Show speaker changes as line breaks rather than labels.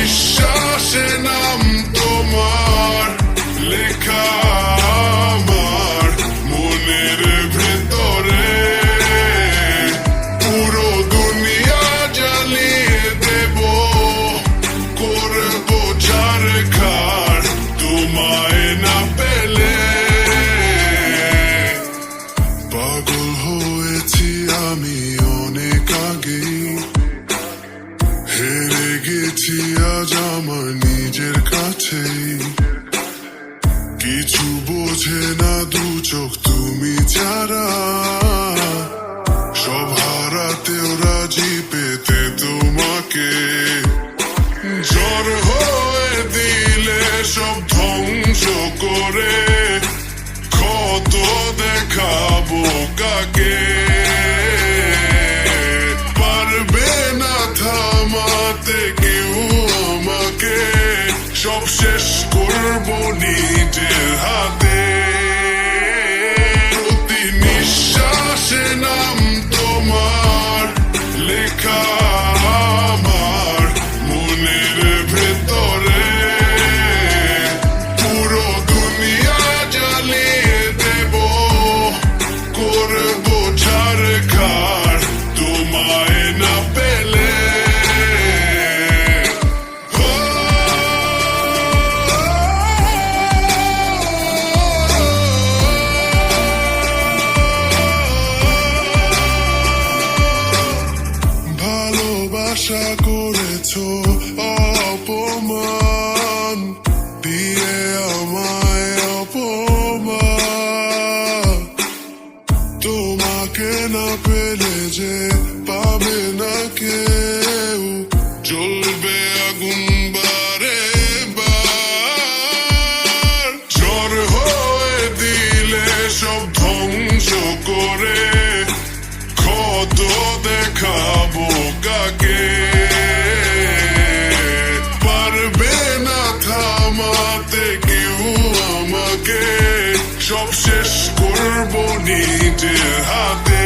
নিঃশ্বাসে নাম তোমার লেখা আমার মনের ভেতরে, পুরো দুনিয়া জ্বালিয়ে দেব, করবো ছারখার তোমায় না পেলে। পাগল হয়েছি আমি অনেক আগেই, হেরে গেছি আজ আমার নিজের কাছেই। কিছু বোঝে না দু চোখ তুমি ছাড়া, সব হারাতেও রাজি পেতে তোমাকে। ঝড় হয়ে দিলে সব ধ্বংস করে, ক্ষত দেখাবো কাকে। পারবে না থামাতে কেউ আমাকে, সব শেষ করবো নিজের হাতে। প্রতি নিঃশ্বাসে নাম তোমার লেখা আমার মনের ভেতরে, পুরো দুনিয়া জ্বালিয়ে দেব, করবো ছারখার তোমায় না পেলে। ভালোবাসা করেছো অপমান দিয়ে আমায়, অপমান। তোমাকে না পেলে যে পাবে না কেউ, জ্বলবে আগুন বারে বার। ঝড় হয়ে দিলে সব ধ্বংস করে, ক্ষত দেখাবো কাকে। পারবে না থামাতে কেউ আমাকে, সব শেষ করবো নিজের হাতে।